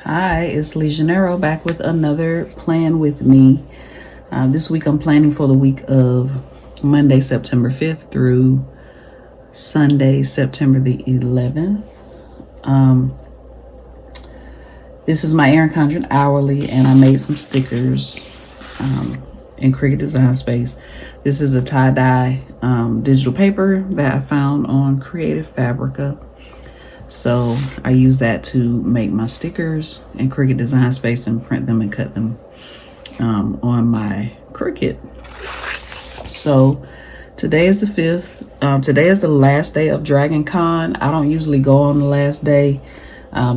Hi, it's LeJanaro back with another plan with me. This week I'm planning for the week of Monday, September 5th through Sunday, September the 11th. This is my Erin Condren hourly, and I made some stickers in Cricut Design Space. This is a tie-dye digital paper that I found on Creative Fabrica. So I use that to make my stickers in Cricut Design Space and print them and cut them on my Cricut. So today is the 5th. Today is the last day of Dragon Con. I don't usually go on the last day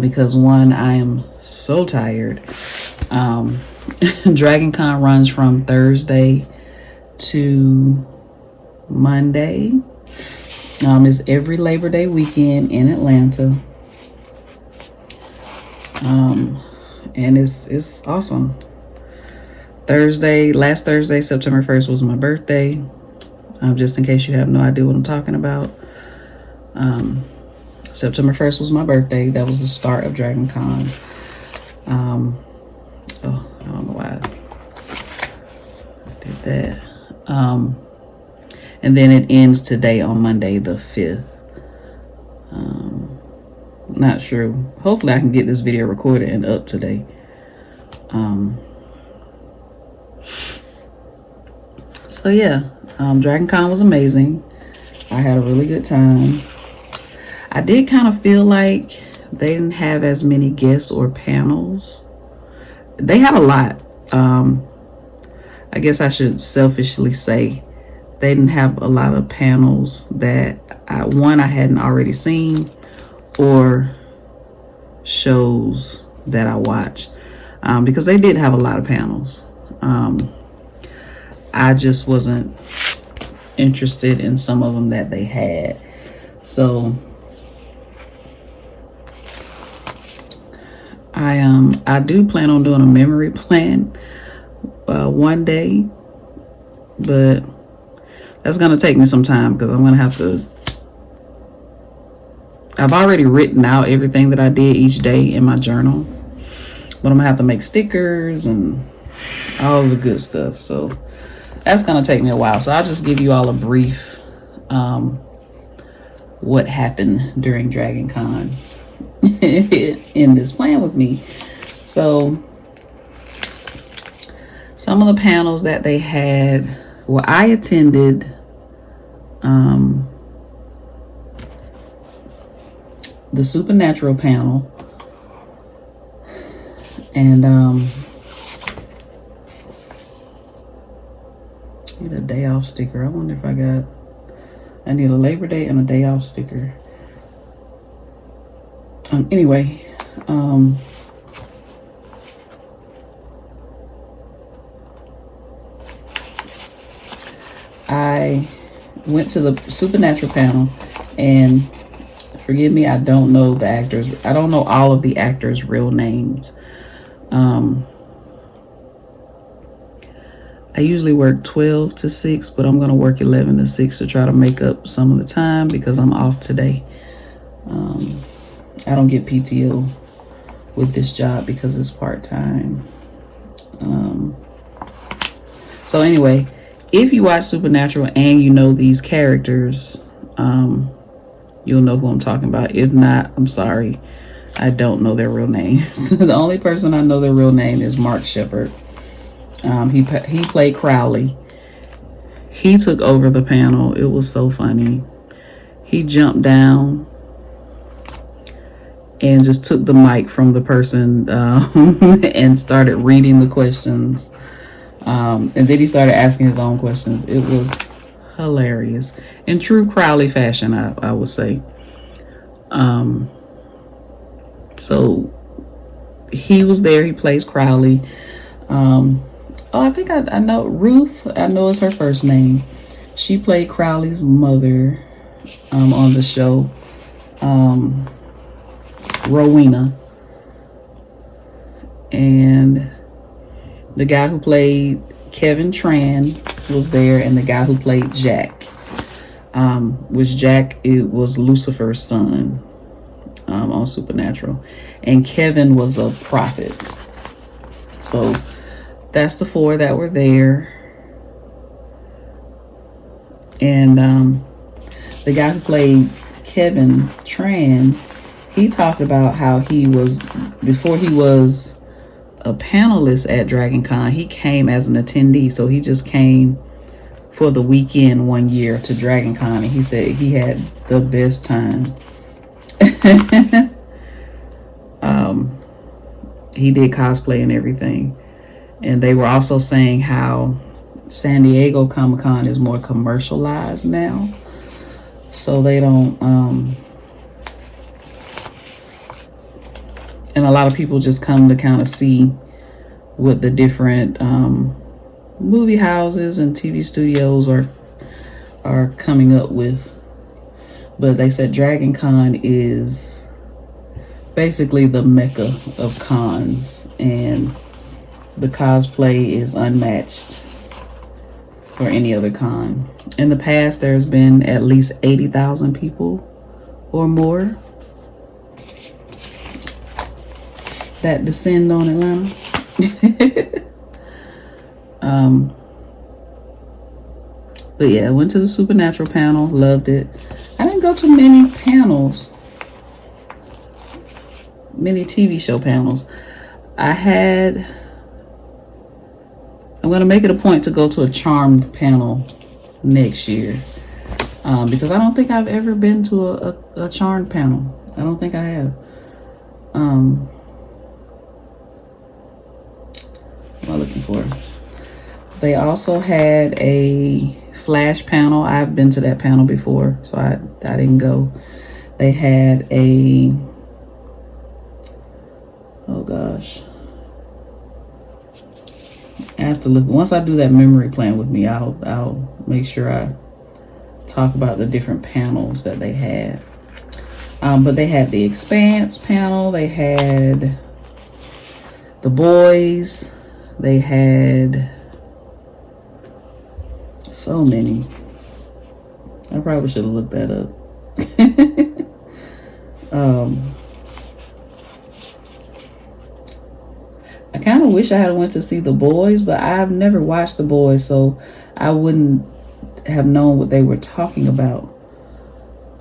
because one, I am so tired. Dragon Con runs from Thursday to Monday. It's every Labor Day weekend in Atlanta. And it's awesome. Last Thursday, September 1st was my birthday. Just in case you have no idea what I'm talking about. September 1st was my birthday. That was the start of Dragon Con. I don't know why I did that. And then it ends today on Monday the 5th. Not sure. Hopefully I can get this video recorded and up today. So yeah, Dragon Con was amazing. I had a really good time. I did kind of feel like they didn't have as many guests or panels. They had a lot. I guess I should selfishly say they didn't have a lot of panels that I hadn't already seen, or shows that I watched, because they did have a lot of panels. I just wasn't interested in some of them that they had. So I do plan on doing a memory plan one day, but that's going to take me some time because I'm going to have to. I've already written out everything that I did each day in my journal, but I'm going to have to make stickers and all the good stuff. So that's going to take me a while. So I'll just give you all a brief what happened during Dragon Con in this plan with me. So some of the panels that they had, well, I attended the Supernatural panel, and need a day off sticker. I wonder if I need a Labor Day and a day off sticker. Anyway, I went to the Supernatural panel, and forgive me, I don't know the actors. I don't know all of the actors' real names. I usually work 12 to 6, but I'm going to work 11 to 6 to try to make up some of the time because I'm off today. I don't get PTO with this job because it's part-time. So anyway, if you watch Supernatural and you know these characters, you'll know who I'm talking about. If not, I'm sorry. I don't know their real names. The only person I know their real name is Mark Shepard. He played Crowley. He took over the panel. It was so funny. He jumped down and just took the mic from the person and started reading the questions. And then he started asking his own questions. It was hilarious in true Crowley fashion, I would say. So he was there. He plays Crowley. I think I know Ruth. I know it's her first name. She played Crowley's mother on the show. Rowena. And the guy who played Kevin Tran was there, and the guy who played Jack, it was Lucifer's son. on Supernatural, and Kevin was a prophet. So that's the 4 that were there. And the guy who played Kevin Tran, he talked about how he was, before he was a panelist at Dragon Con, he came as an attendee. So he just came for the weekend one year to Dragon Con, and he said he had the best time. He did cosplay and everything. And they were also saying how San Diego Comic-Con is more commercialized now, so they don't and a lot of people just come to kind of see what the different movie houses and TV studios are coming up with. But they said Dragon Con is basically the mecca of cons, and the cosplay is unmatched for any other con. In the past, there's been at least 80,000 people or more that descend on Atlanta. But yeah, I went to the Supernatural panel, loved it. I didn't go to many panels, many TV show panels. I'm going to make it a point to go to a Charmed panel next year, because I don't think I've ever been to a Charmed panel. I don't think I have. What am I looking for? They also had a Flash panel. I've been to that panel before, so I didn't go. They had a, oh gosh, I have to look. Once I do that memory plan with me, I'll make sure I talk about the different panels that they had. But they had the Expanse panel. They had The Boys. They had so many. I probably should have looked that up. I kind of wish I had went to see The Boys, but I've never watched The Boys, so I wouldn't have known what they were talking about.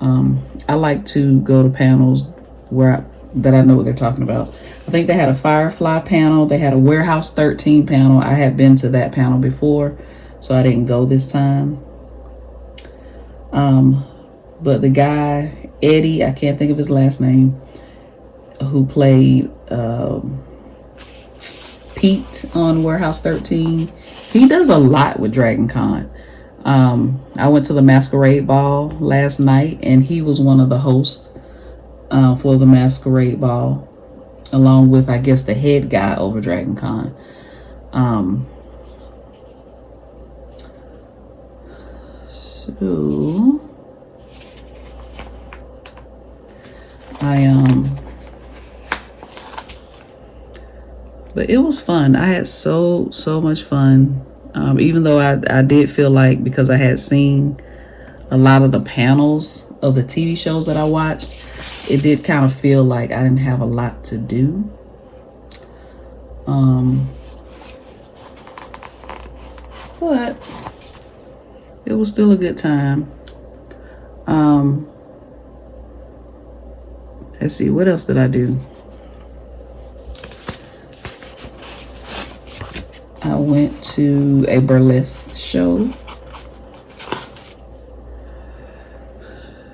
I like to go to panels that I know what they're talking about. I think they had a Firefly panel. They had a Warehouse 13 panel. I had been to that panel before, so I didn't go this time. But the guy, Eddie, I can't think of his last name, who played Pete on Warehouse 13, he does a lot with Dragon Con. I went to the Masquerade Ball last night, and he was one of the hosts for the Masquerade Ball, along with, I guess, the head guy over Dragon Con. So but it was fun. I had so much fun. Even though I did feel like, because I had seen a lot of the panels of the TV shows that I watched, it did kind of feel like I didn't have a lot to do. But it was still a good time. Let's see, what else did I do? I went to a burlesque show.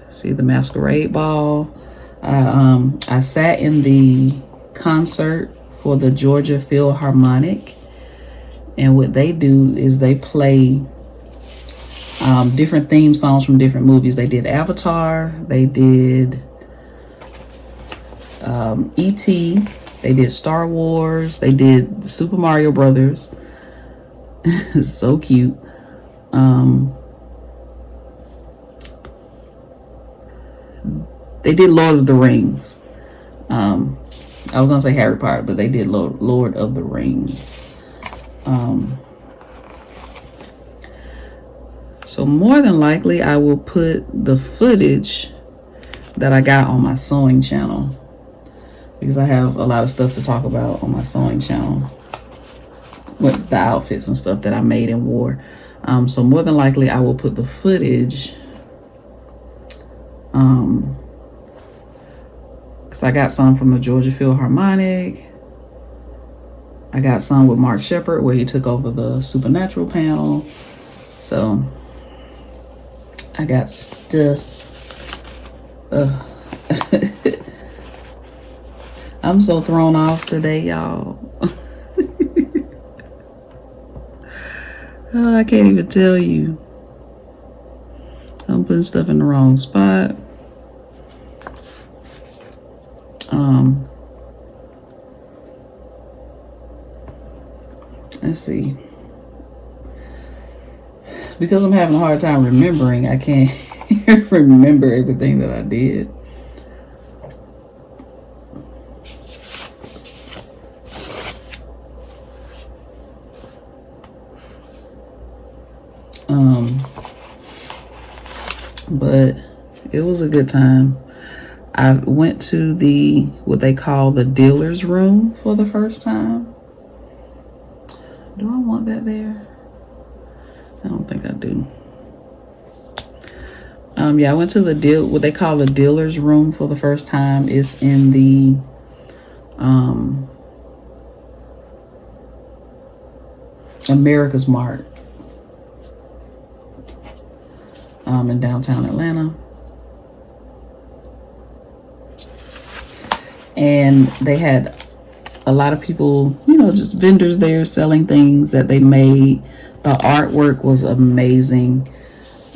See, the Masquerade Ball. I sat in the concert for the Georgia Philharmonic, and what they do is they play different theme songs from different movies. They did Avatar, they did E.T., they did Star Wars, they did Super Mario Brothers. So cute. They did Lord of the Rings. I was gonna say Harry Potter, but they did Lord of the Rings. So more than likely, I will put the footage that I got on my sewing channel, because I have a lot of stuff to talk about on my sewing channel with the outfits and stuff that I made and wore. So more than likely I will put the footage, because I got some from the Georgia Philharmonic. I got some with Mark Shepard where he took over the Supernatural panel. So I got stuff. I'm so thrown off today, y'all. Oh, I can't even tell you. I'm putting stuff in the wrong spot. Let's see. Because I'm having a hard time remembering, I can't remember everything that I did. But it was a good time. I went to the, what they call the dealer's room for the first time. Do I want that there? I don't think I do. Yeah, I went to the what they call the dealer's room for the first time. It's in the America's Mart in downtown Atlanta. And they had a lot of people, you know, just vendors there selling things that they made. The artwork was amazing.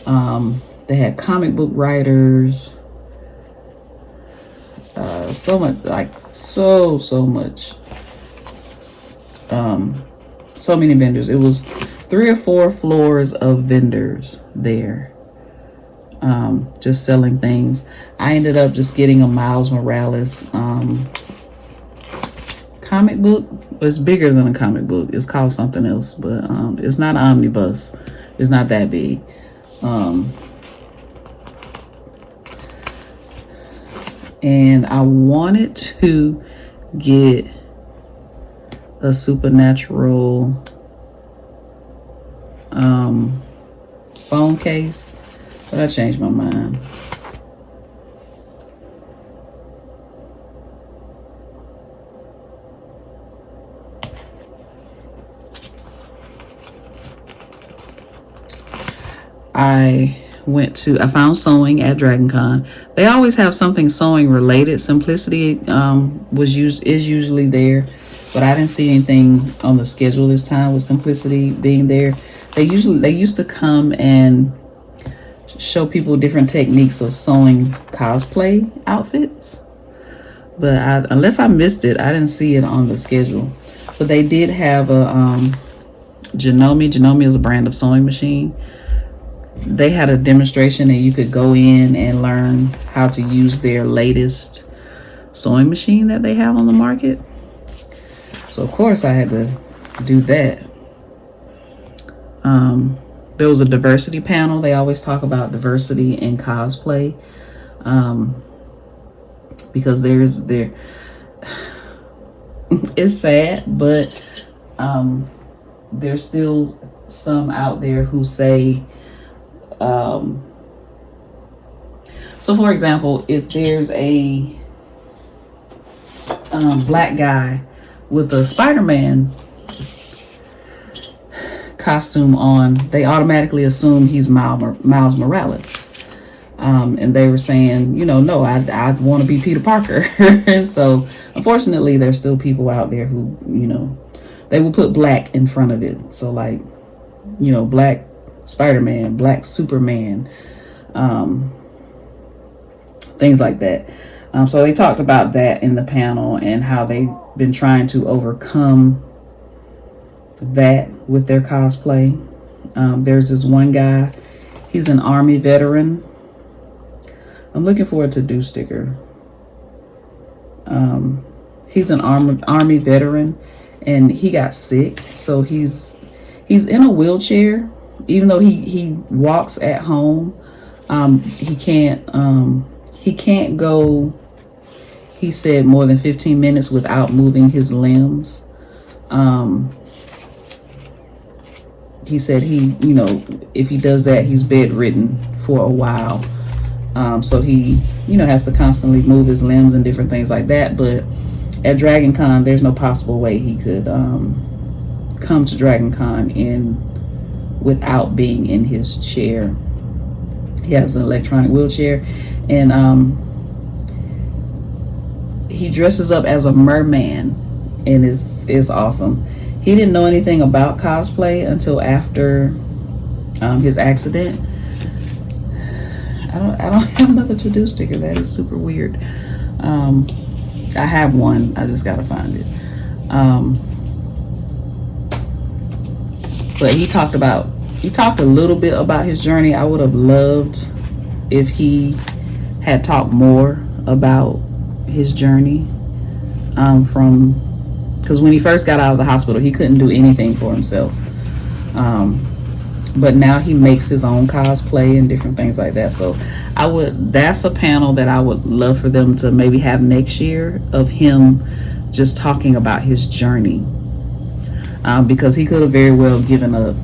They had comic book writers, so much, like so much. So many vendors. It was 3 or 4 floors of vendors there, just selling things. I ended up just getting a Miles Morales comic book. It's bigger than a comic book. It's called something else, but it's not an omnibus. It's not that big. And I wanted to get a Supernatural phone case, but I changed my mind. I found sewing at Dragon Con. They always have something sewing related. Simplicity is usually there, but I didn't see anything on the schedule this time with Simplicity being there. They used to come and show people different techniques of sewing cosplay outfits, but unless I missed it, I didn't see it on the schedule. But they did have a Janome. Janome is a brand of sewing machine. They had a demonstration and you could go in and learn how to use their latest sewing machine that they have on the market. So of course I had to do that. There was a diversity panel. They always talk about diversity in cosplay, because it's sad, but there's still some out there who say, so for example, if there's a black guy with a Spider-Man costume on, they automatically assume he's Miles Morales. And they were saying, you know, no, I want to be Peter Parker. So unfortunately, there's still people out there who, you know, they will put black in front of it. So like, you know, black Spider-Man, black Superman, things like that. So they talked about that in the panel and how they've been trying to overcome that with their cosplay. There's this one guy, he's an Army veteran. I'm looking forward to do sticker. He's an Army veteran and he got sick, so he's in a wheelchair. Even though he walks at home, he can't He can't go, he said, more than 15 minutes without moving his limbs. He said if he does that, he's bedridden for a while. So he, has to constantly move his limbs and different things like that. But at Dragon Con, there's no possible way he could come to Dragon Con without being in his chair. He has an electronic wheelchair, and he dresses up as a merman, and is awesome. He didn't know anything about cosplay until after his accident. I don't have another to-do sticker. That is super weird. I have one. I just gotta find it. But he talked a little bit about his journey. I would have loved if he had talked more about his journey because when he first got out of the hospital, he couldn't do anything for himself. But now he makes his own cosplay and different things like that. So that's a panel that I would love for them to maybe have next year, of him just talking about his journey. Because he could have very well given up.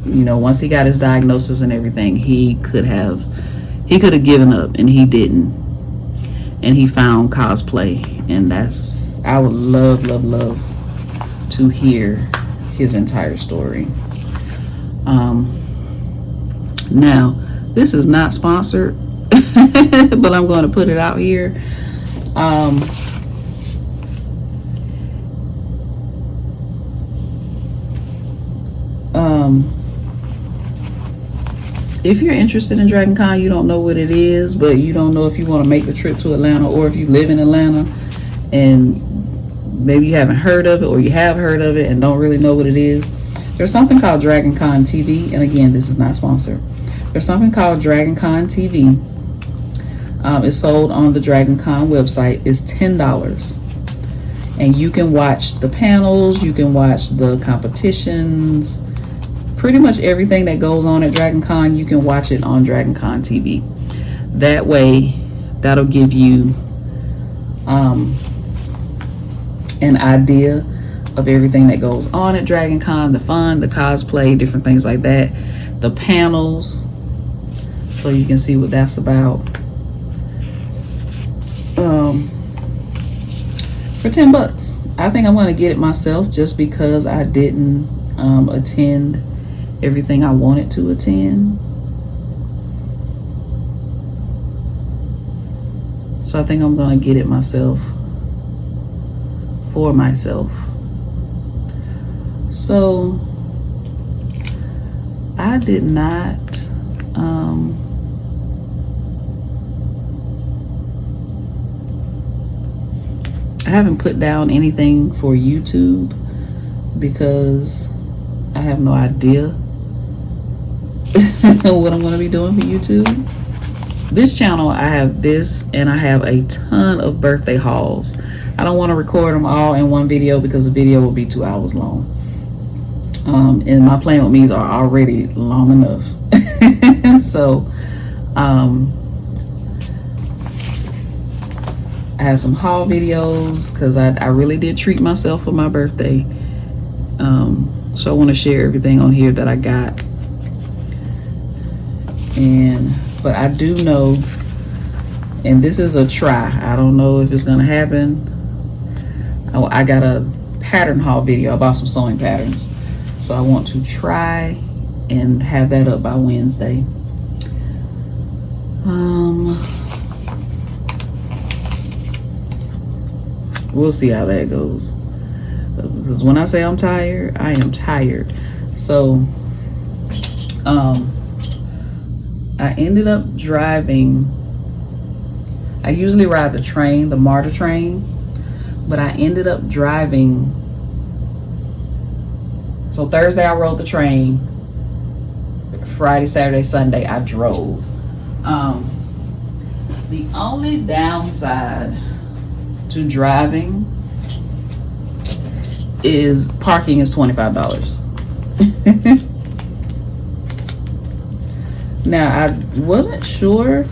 Once he got his diagnosis and everything, he could have given up, and he didn't. And he found cosplay, and I would love to hear his entire story. Now, this is not sponsored, but I'm going to put it out here. If you're interested in Dragon Con, you don't know what it is, but you don't know if you want to make the trip to Atlanta, or if you live in Atlanta and maybe you haven't heard of it, or you have heard of it and don't really know what it is. There's something called Dragon Con TV, and again, this is not sponsored. There's something called Dragon Con TV. It's sold on the Dragon Con website. It's $10, and you can watch the panels, you can watch the competitions, pretty much everything that goes on at Dragon Con. You can watch it on Dragon Con TV. That way, that'll give you an idea of everything that goes on at Dragon Con, the fun, the cosplay, different things like that, the panels, so you can see what that's about. For $10, I think I'm going to get it myself, just because I didn't attend everything I wanted to attend. So I think I'm going to get it myself, for myself. So I did not I haven't put down anything for YouTube because I have no idea what I'm going to be doing for YouTube. This channel, I have this, and I have a ton of birthday hauls. I don't want to record them all in one video because the video will be 2 hours long. And my Playing With Me's are already long enough. So I have some haul videos because I really did treat myself for my birthday. So I want to share everything on here that I got. But I do know, and this is a try, I don't know if it's gonna happen. I got a pattern haul video. I bought some sewing patterns, so I want to try and have that up by Wednesday. We'll see how that goes, because when I say I'm tired, I am tired. So I ended up driving. I usually ride the train, the MARTA train, but I ended up driving. So Thursday I rode the train. Friday, Saturday, Sunday I drove. The only downside to driving is parking is $25. Now, I wasn't sure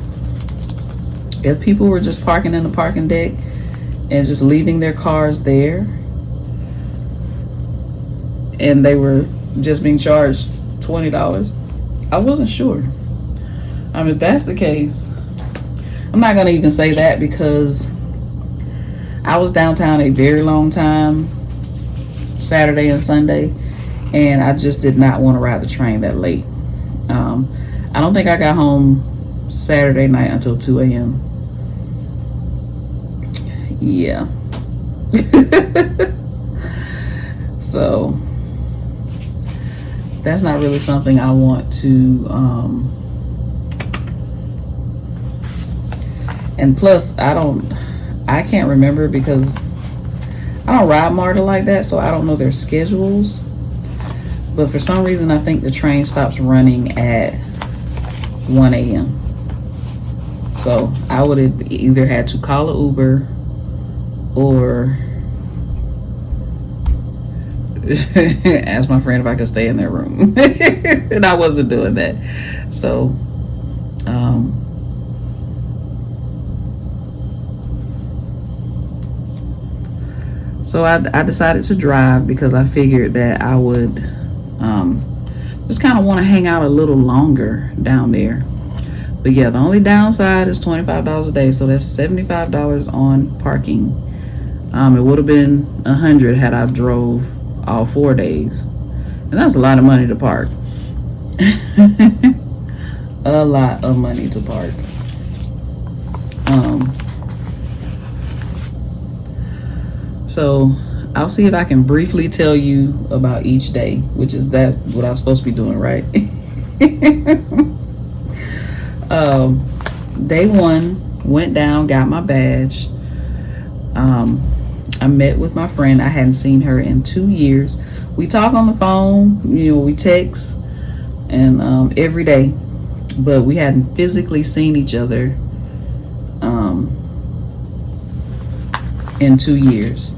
If people were just parking in the parking deck and just leaving their cars there, and they were just being charged $20, I wasn't sure. I mean, if that's the case, I'm not going to even say that, because I was downtown a very long time, Saturday and Sunday, and I just did not want to ride the train that late. I don't think I got home Saturday night until 2 a.m. Yeah. So that's not really something I want to, and plus I can't remember, because I don't ride MARTA like that, so I don't know their schedules. But for some reason, I think the train stops running at 1 a.m. So I would have either had to call an Uber or ask my friend if I could stay in their room. And I wasn't doing that. So I decided to drive, because I figured that I would just kind of want to hang out a little longer down there. But yeah, the only downside is $25 a day, so that's $75 on parking. It would have been $100 had I drove all 4 days, and that's a lot of money to park. A lot of money to park. So I'll see if I can briefly tell you about each day, which is that what I'm supposed to be doing, right? Day 1, went down, got my badge. I met with my friend. I hadn't seen her in 2 years. We talk on the phone, we text, and every day, but we hadn't physically seen each other in 2 years,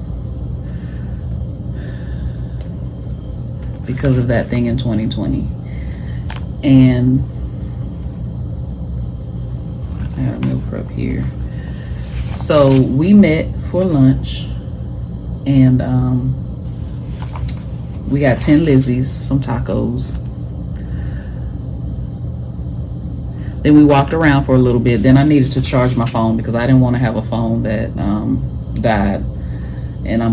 because of that thing in 2020. And I got a meal prep here. So we met for lunch, and we got 10 Lizzies, some tacos. Then we walked around for a little bit. Then I needed to charge my phone, because I didn't want to have a phone that died, and I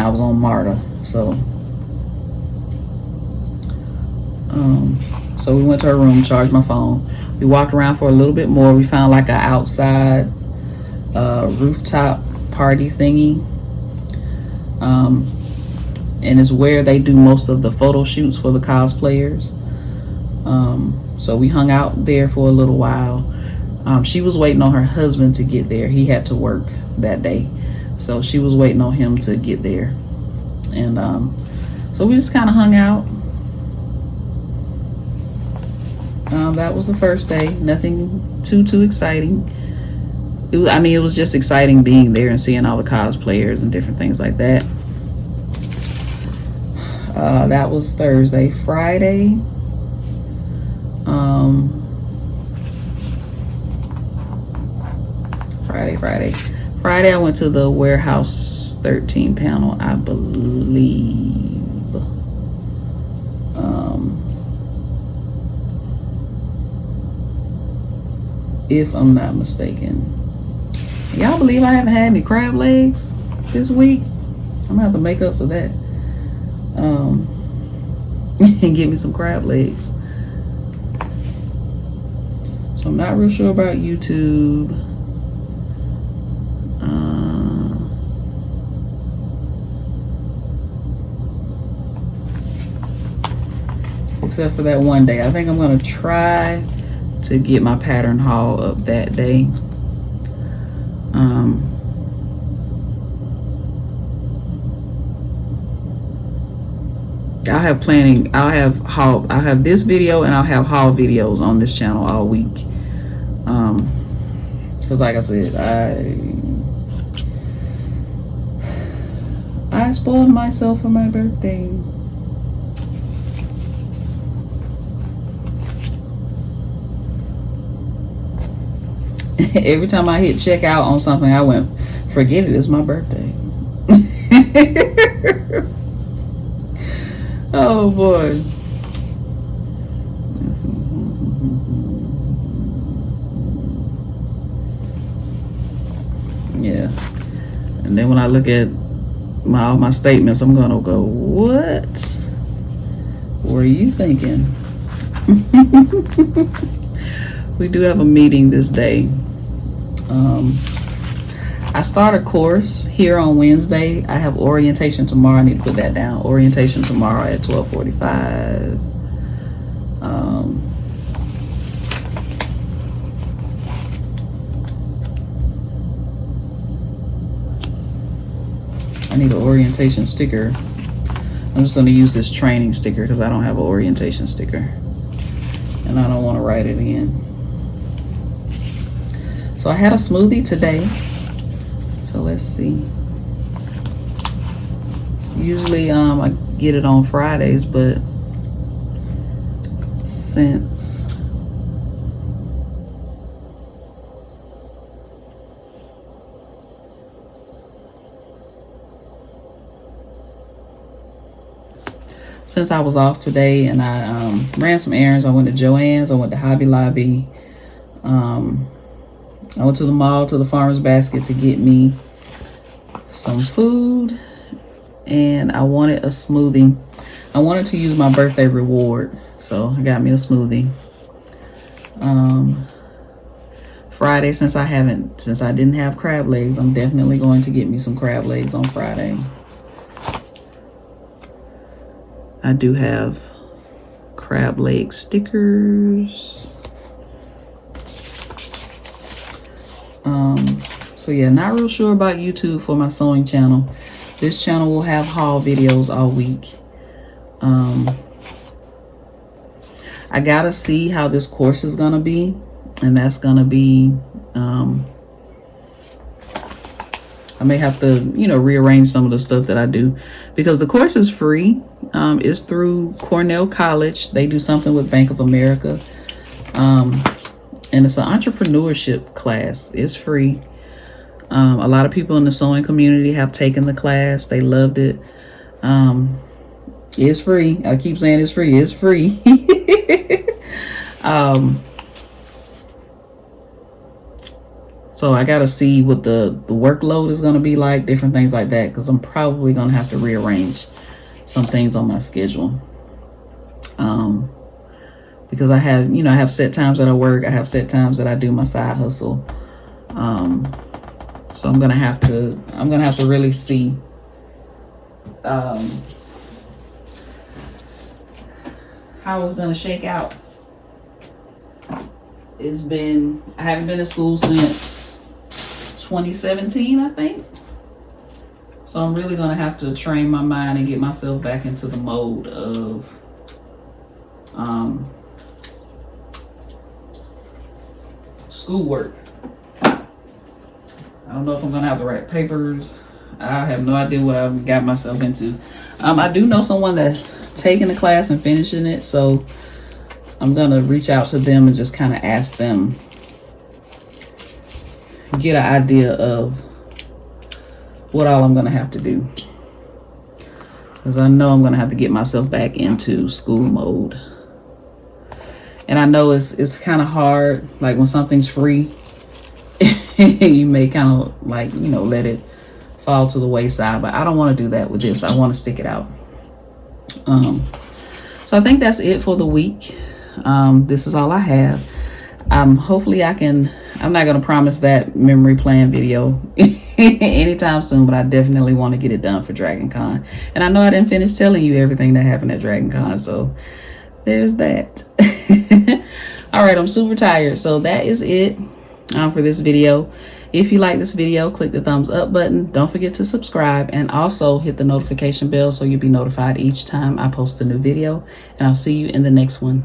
was on MARTA. So we went to her room, charged my phone. We walked around for a little bit more. We found like an outside rooftop party thingy, and it's where they do most of the photo shoots for the cosplayers. So we hung out there for a little while. She was waiting on her husband to get there. He had to work that day, so she was waiting on him to get there. And so we just kind of hung out. That was the first day. Nothing too exciting. It was just exciting being there and seeing all the cosplayers and different things like that. That was Thursday. Friday, Friday I went to the Warehouse 13 panel, I believe. If I'm not mistaken. Y'all believe I haven't had any crab legs this week? I'm gonna have to make up for that. And get me some crab legs. So I'm not real sure about YouTube. Except for that one day. I think I'm gonna try to get my pattern haul up that day. I'll have this video, and I'll have haul videos on this channel all week. Because like I said, I spoiled myself for my birthday. Every time I hit checkout on something, I went, forget it, it's my birthday. Oh boy. Yeah. And then when I look at all my statements, I'm gonna go, what were you thinking? We do have a meeting this day. I start a course here on Wednesday. I have orientation tomorrow. I need to put that down. Orientation tomorrow at 12:45. I need an orientation sticker. I'm just going to use this training sticker because I don't have an orientation sticker. And I don't want to write it in. So I had a smoothie today. So let's see. Usually I get it on Fridays, but since I was off today and I ran some errands, I went to Joann's, I went to Hobby Lobby, I went to the mall, to the Farmer's Basket to get me some food, and I wanted a smoothie. I wanted to use my birthday reward, so I got me a smoothie. Friday, since I didn't have crab legs, I'm definitely going to get me some crab legs on Friday. I do have crab leg stickers. So yeah, not real sure about YouTube for my sewing channel. This channel will have haul videos all week. I gotta see how this course is gonna be, and that's gonna be I may have to, rearrange some of the stuff that I do, because the course is free. It's through Cornell College. They do something with Bank of America. And it's an entrepreneurship class. It's free. A lot of people in the sewing community have taken the class. They loved it. It's free. I keep saying it's free. It's free. So I got to see what the workload is going to be like, different things like that, because I'm probably going to have to rearrange some things on my schedule. Because I have set times that I work. I have set times that I do my side hustle. So I'm going to have to really see how it's going to shake out. I haven't been to school since 2017, I think. So I'm really going to have to train my mind and get myself back into the mode of schoolwork. I don't know if I'm going to have the right papers. I have no idea what I've got myself into. I do know someone that's taking the class and finishing it, so I'm going to reach out to them and just kind of ask them, get an idea of what all I'm going to have to do. Because I know I'm going to have to get myself back into school mode. And I know it's kind of hard, like when something's free, you may kind of like, let it fall to the wayside. But I don't want to do that with this. I want to stick it out. So I think that's it for the week. This is all I have. Hopefully I'm not going to promise that memory plan video anytime soon, but I definitely want to get it done for Dragon Con. And I know I didn't finish telling you everything that happened at Dragon Con, so there's that. All right, I'm super tired, so that is it for this video. If you like this video, click the thumbs up button. Don't forget to subscribe, and also hit the notification bell so you'll be notified each time I post a new video. And I'll see you in the next one.